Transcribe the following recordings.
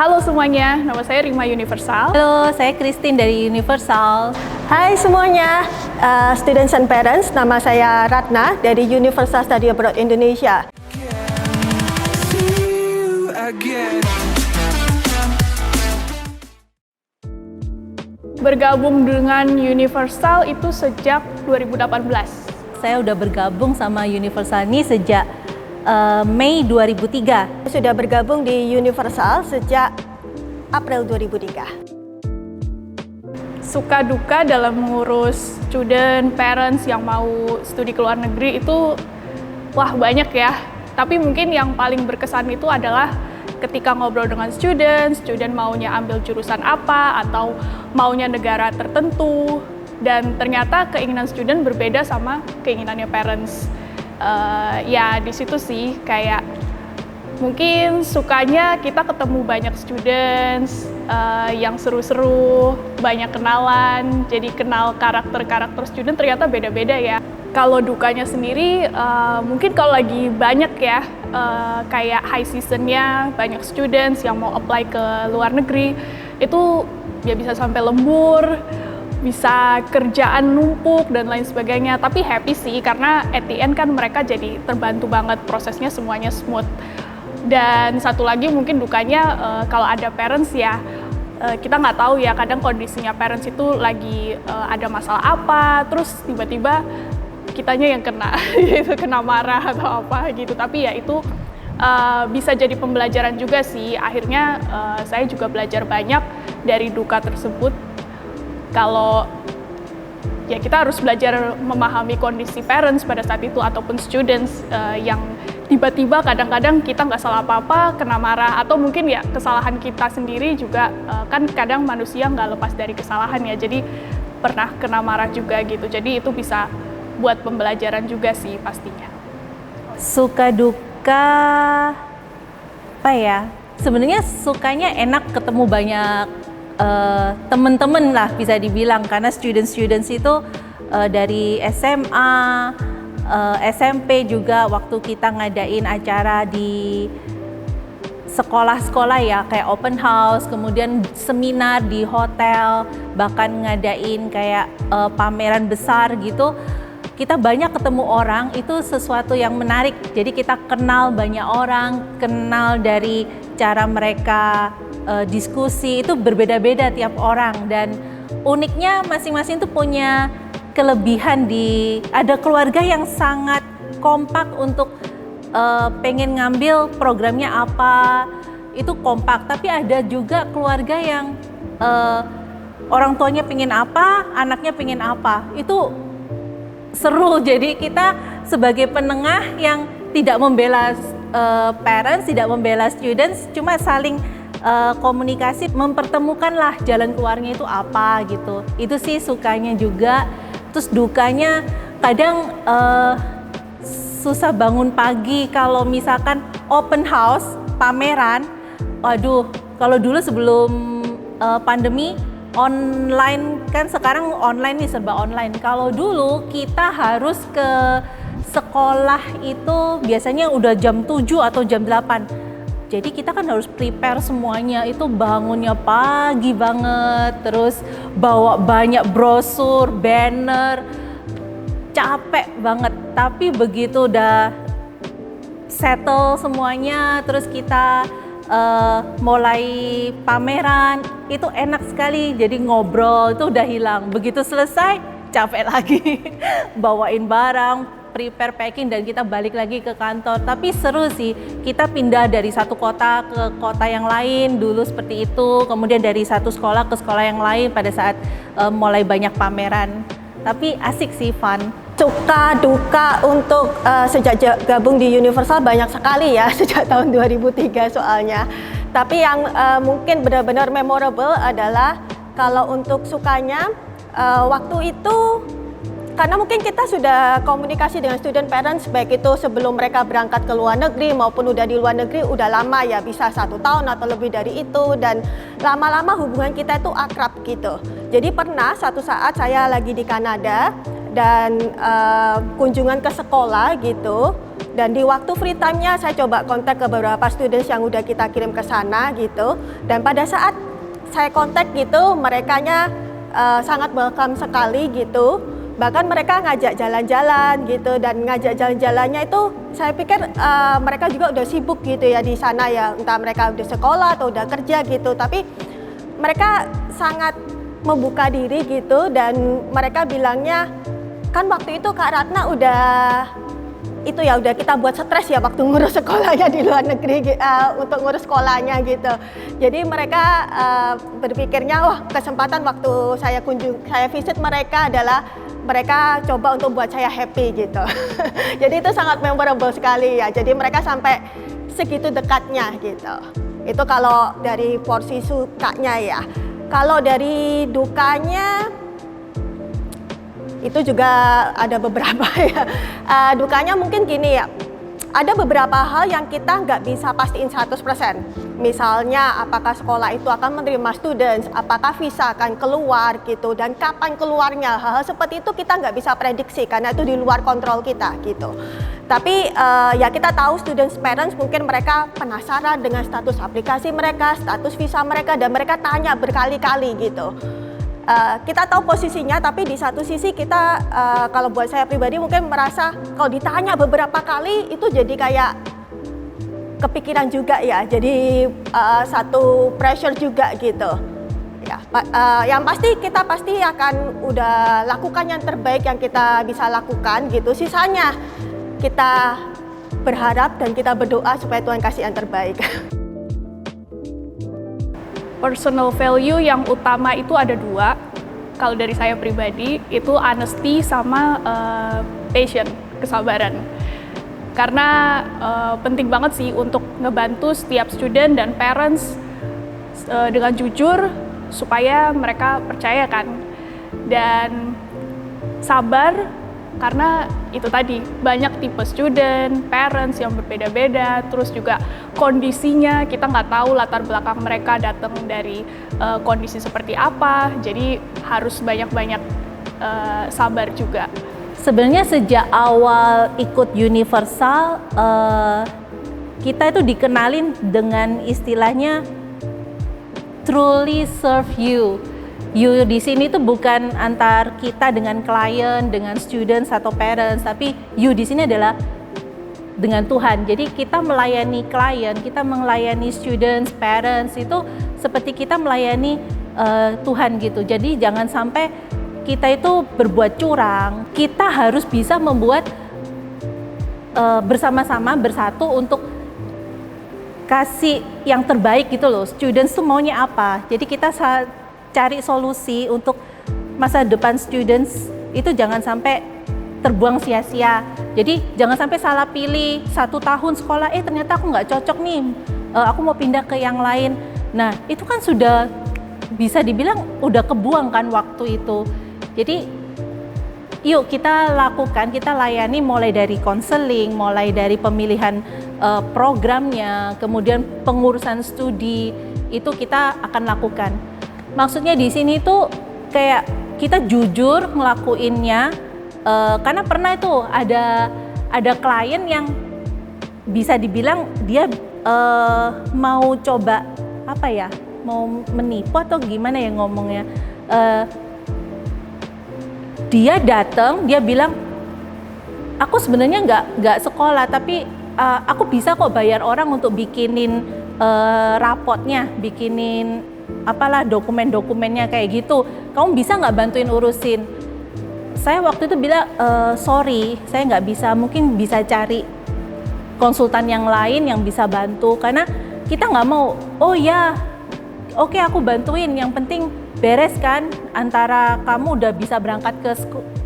Halo semuanya, nama saya Rima Universal. Halo, saya Christine dari Universal. Hai semuanya, students and parents, nama saya Ratna dari Universal Study Abroad Indonesia. Bergabung dengan Universal itu sejak 2018. Saya udah bergabung sama Universal ini sejak Mei 2003. Sudah bergabung di Universal sejak April 2003. Suka duka dalam mengurus student, parents yang mau studi ke luar negeri itu wah banyak ya. Tapi mungkin yang paling berkesan itu adalah ketika ngobrol dengan student maunya ambil jurusan apa atau maunya negara tertentu, dan ternyata keinginan student berbeda sama keinginannya parents. Ya di situ sih kayak mungkin sukanya kita ketemu banyak students yang seru-seru, banyak kenalan, jadi kenal karakter student ternyata beda-beda ya. Kalau dukanya sendiri mungkin kalau lagi banyak ya kayak high seasonnya, banyak students yang mau apply ke luar negeri, itu ya bisa sampai lembur, bisa kerjaan numpuk dan lain sebagainya. Tapi happy sih karena at the end kan mereka jadi terbantu banget, prosesnya semuanya smooth. Dan satu lagi mungkin dukanya kalau ada parents ya, kita nggak tahu ya kadang kondisinya parents itu lagi ada masalah apa, terus tiba-tiba kitanya yang kena, gitu, kena marah atau apa gitu. Tapi ya itu bisa jadi pembelajaran juga sih. Akhirnya saya juga belajar banyak dari duka tersebut. Kalau ya kita harus belajar memahami kondisi parents pada saat itu ataupun students yang tiba-tiba kadang-kadang kita nggak salah apa-apa, kena marah, atau mungkin ya kesalahan kita sendiri juga kan kadang manusia nggak lepas dari kesalahan ya, jadi pernah kena marah juga gitu. Jadi itu bisa buat pembelajaran juga sih pastinya. Suka duka apa ya? Sebenarnya sukanya enak ketemu banyak teman-teman lah bisa dibilang, karena students itu dari SMA, SMP juga waktu kita ngadain acara di sekolah-sekolah ya kayak open house, kemudian seminar di hotel, bahkan ngadain kayak pameran besar gitu. Kita banyak ketemu orang, itu sesuatu yang menarik. Jadi kita kenal banyak orang, kenal dari cara mereka diskusi, itu berbeda-beda tiap orang. Dan uniknya masing-masing itu punya kelebihan ada keluarga yang sangat kompak untuk pengen ngambil programnya apa, itu kompak. Tapi ada juga keluarga yang orang tuanya pengen apa, anaknya pengen apa, itu seru. Jadi kita sebagai penengah yang tidak membela parents, tidak membela students, cuma saling komunikasi, mempertemukanlah jalan keluarnya itu apa gitu. Itu sih sukanya juga. Terus dukanya kadang susah bangun pagi kalau misalkan open house, pameran. Waduh, kalau dulu sebelum pandemi online, kan sekarang online nih, serba online. Kalau dulu kita harus ke sekolah itu biasanya udah jam 7 atau jam 8. Jadi kita kan harus prepare semuanya, itu bangunnya pagi banget, terus bawa banyak brosur, banner, capek banget. Tapi begitu udah settle semuanya, terus kita mulai pameran, itu enak sekali, jadi ngobrol itu udah hilang. Begitu selesai, capek lagi, bawain barang, prepare packing, dan kita balik lagi ke kantor. Tapi seru sih, kita pindah dari satu kota ke kota yang lain dulu seperti itu, kemudian dari satu sekolah ke sekolah yang lain pada saat mulai banyak pameran. Tapi asik sih, fun. Suka duka untuk sejak gabung di Universal banyak sekali ya, sejak tahun 2003 soalnya. Tapi yang mungkin benar-benar memorable adalah kalau untuk sukanya waktu itu, karena mungkin kita sudah komunikasi dengan student parents, baik itu sebelum mereka berangkat ke luar negeri maupun udah di luar negeri, udah lama ya, bisa 1 tahun atau lebih dari itu, dan lama-lama hubungan kita itu akrab gitu. Jadi pernah satu saat saya lagi di Kanada dan kunjungan ke sekolah gitu, Dan di waktu free time-nya saya coba kontak ke beberapa students yang udah kita kirim ke sana gitu. Dan pada saat saya kontak gitu, merekanya sangat welcome sekali gitu. Bahkan mereka ngajak jalan-jalan gitu, dan ngajak jalan-jalannya itu saya pikir mereka juga udah sibuk gitu ya di sana ya, entah mereka udah sekolah atau udah kerja gitu, tapi mereka sangat membuka diri gitu, dan mereka bilangnya, kan waktu itu Kak Ratna udah kita buat stres ya waktu ngurus sekolahnya di luar negeri untuk ngurus sekolahnya gitu. Jadi mereka berpikirnya, wah kesempatan waktu saya visit mereka adalah mereka coba untuk buat saya happy gitu. Jadi itu sangat memorable sekali ya. Jadi mereka sampai segitu dekatnya gitu. Itu kalau dari porsi sukanya ya. Kalau dari dukanya itu juga ada beberapa ya. Dukanya mungkin gini ya, ada beberapa hal yang kita nggak bisa pastiin 100%. Misalnya apakah sekolah itu akan menerima students, apakah visa akan keluar gitu, dan kapan keluarnya. Hal-hal seperti itu kita nggak bisa prediksi karena itu di luar kontrol kita gitu. Tapi ya kita tahu students parents mungkin mereka penasaran dengan status aplikasi mereka, status visa mereka, dan mereka tanya berkali-kali gitu. Kita tahu posisinya, tapi di satu sisi kita, kalau buat saya pribadi mungkin merasa kalau ditanya beberapa kali itu jadi kayak kepikiran juga ya, jadi satu pressure juga gitu. Ya, yang pasti kita pasti akan udah lakukan yang terbaik yang kita bisa lakukan gitu. Sisanya kita berharap dan kita berdoa supaya Tuhan kasih yang terbaik. Personal value yang utama itu ada 2. Kalau dari saya pribadi, itu honesty sama passion, kesabaran. Karena penting banget sih untuk ngebantu setiap student dan parents dengan jujur supaya mereka percaya kan. Dan sabar, karena itu tadi banyak tipe student, parents yang berbeda-beda, terus juga kondisinya kita nggak tahu latar belakang mereka datang dari kondisi seperti apa, jadi harus banyak-banyak sabar juga. Sebenarnya sejak awal ikut Universal, kita itu dikenalin dengan istilahnya truly serve you. You di sini tuh bukan antar kita dengan klien, dengan students atau parents, tapi you di sini adalah dengan Tuhan. Jadi kita melayani klien, kita melayani students, parents itu seperti kita melayani Tuhan gitu. Jadi jangan sampai kita itu berbuat curang. Kita harus bisa membuat bersama-sama bersatu untuk kasih yang terbaik gitu loh. Students tuh maunya apa? Jadi kita cari solusi untuk masa depan students itu jangan sampai terbuang sia-sia. Jadi jangan sampai salah pilih 1 tahun sekolah, ternyata aku nggak cocok nih, aku mau pindah ke yang lain. Nah itu kan sudah bisa dibilang udah kebuang kan waktu itu. Jadi yuk kita lakukan, kita layani mulai dari konseling, mulai dari pemilihan programnya, kemudian pengurusan studi itu kita akan lakukan. Maksudnya di sini tuh kayak kita jujur ngelakuinnya, karena pernah itu ada klien yang bisa dibilang dia mau coba apa ya, mau menipu atau gimana ya ngomongnya. Dia datang, dia bilang aku sebenarnya nggak sekolah, tapi aku bisa kok bayar orang untuk bikinin rapotnya, bikinin apalah dokumen-dokumennya kayak gitu. Kamu bisa nggak bantuin urusin? Saya waktu itu bilang sorry, saya nggak bisa. Mungkin bisa cari konsultan yang lain yang bisa bantu. Karena kita nggak mau. Oh ya, oke aku bantuin. Yang penting beres kan. Antara kamu udah bisa berangkat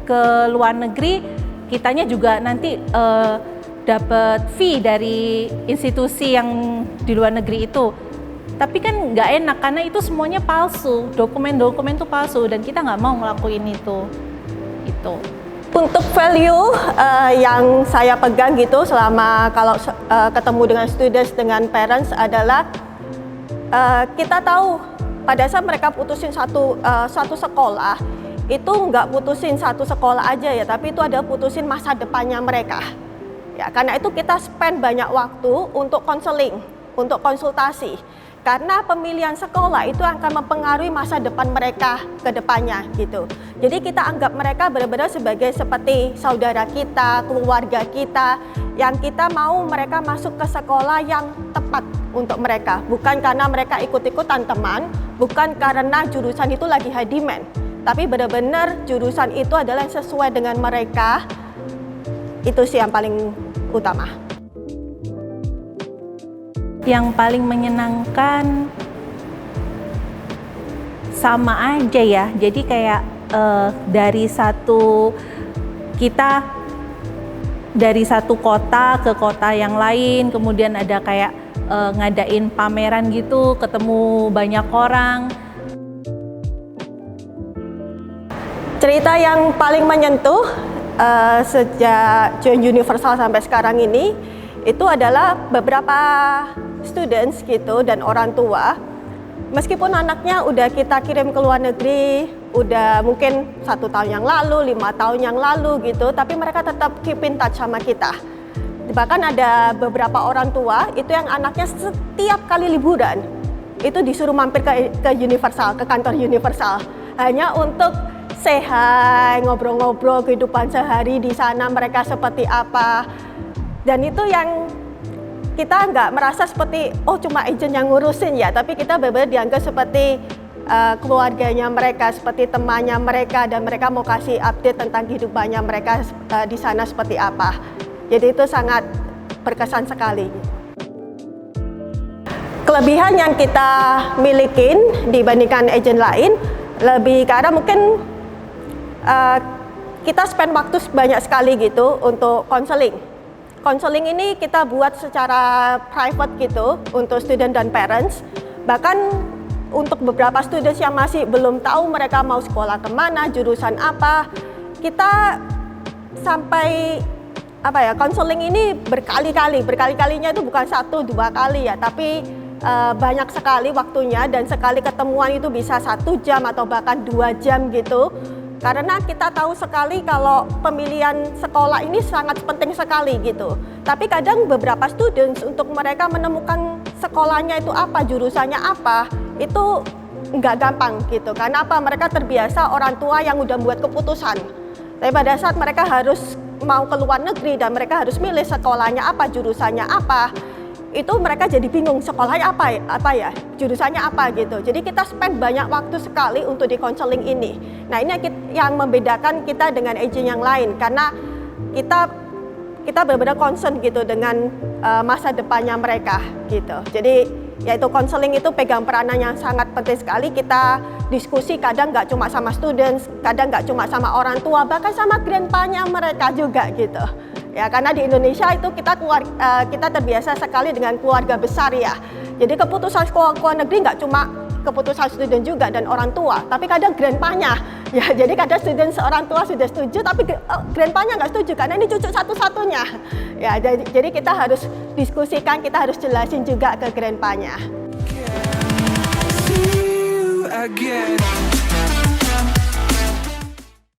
ke luar negeri, kitanya juga nanti dapat fee dari institusi yang di luar negeri itu. Tapi kan nggak enak karena itu semuanya palsu, dokumen-dokumen itu palsu dan kita nggak mau ngelakuin itu. Itu. Untuk value yang saya pegang gitu selama kalau ketemu dengan students, dengan parents adalah kita tahu pada saat mereka putusin satu sekolah, itu nggak putusin satu sekolah aja ya, tapi itu ada putusin masa depannya mereka. Ya, karena itu kita spend banyak waktu untuk konseling, untuk konsultasi. Karena pemilihan sekolah itu akan mempengaruhi masa depan mereka ke depannya gitu. Jadi kita anggap mereka benar-benar sebagai seperti saudara kita, keluarga kita, yang kita mau mereka masuk ke sekolah yang tepat untuk mereka. Bukan karena mereka ikut-ikutan teman, bukan karena jurusan itu lagi high demand. Tapi benar-benar jurusan itu adalah yang sesuai dengan mereka. Itu sih yang paling utama. Yang paling menyenangkan sama aja ya. Jadi kayak dari satu kota ke kota yang lain, kemudian ada kayak ngadain pameran gitu, ketemu banyak orang. Cerita yang paling menyentuh sejak join Universal sampai sekarang ini itu adalah beberapa students gitu dan orang tua, meskipun anaknya udah kita kirim ke luar negeri, udah mungkin 1 tahun yang lalu, 5 tahun yang lalu gitu, tapi mereka tetap keep in touch sama kita. Bahkan ada beberapa orang tua itu yang anaknya setiap kali liburan itu disuruh mampir ke Universal, ke kantor Universal, hanya untuk say hi, ngobrol-ngobrol kehidupan sehari di sana mereka seperti apa. Dan itu yang kita nggak merasa seperti, oh cuma agent yang ngurusin ya, tapi kita benar-benar dianggap seperti keluarganya mereka, seperti temannya mereka, dan mereka mau kasih update tentang kehidupannya mereka di sana seperti apa. Jadi itu sangat berkesan sekali. Kelebihan yang kita milikin dibandingkan agent lain, lebih karena mungkin kita spend waktu banyak sekali gitu untuk konseling. Konseling ini kita buat secara private gitu untuk student dan parents. Bahkan untuk beberapa students yang masih belum tahu mereka mau sekolah kemana, jurusan apa, kita sampai konseling ini berkali-kalinya itu bukan 1-2 kali ya, tapi banyak sekali waktunya, dan sekali ketemuan itu bisa 1 jam atau bahkan 2 jam gitu. Karena kita tahu sekali kalau pemilihan sekolah ini sangat penting sekali gitu. Tapi kadang beberapa students untuk mereka menemukan sekolahnya itu apa, jurusannya apa, itu nggak gampang gitu. Karena apa? Mereka terbiasa orang tua yang udah membuat keputusan. Tapi pada saat mereka harus mau ke luar negeri dan mereka harus milih sekolahnya apa, jurusannya apa, itu mereka jadi bingung sekolahnya apa ya, jurusannya apa gitu. Jadi kita spend banyak waktu sekali untuk di konseling ini. Nah, ini yang membedakan kita dengan agent yang lain, karena kita benar-benar concern gitu dengan masa depannya mereka gitu. Jadi yaitu konseling itu pegang peranan yang sangat penting sekali. Kita diskusi kadang nggak cuma sama students, kadang nggak cuma sama orang tua, bahkan sama grandpa-nya mereka juga gitu. Ya, karena di Indonesia itu kita terbiasa sekali dengan keluarga besar ya. Jadi keputusan sekolah luar negeri nggak cuma keputusan student juga dan orang tua, tapi kadang grandpa-nya. Ya, jadi kadang student seorang tua sudah setuju, tapi grandpa-nya nggak setuju karena ini cucu satu-satunya. Ya, jadi kita harus diskusikan, kita harus jelasin juga ke grandpa-nya. See you again.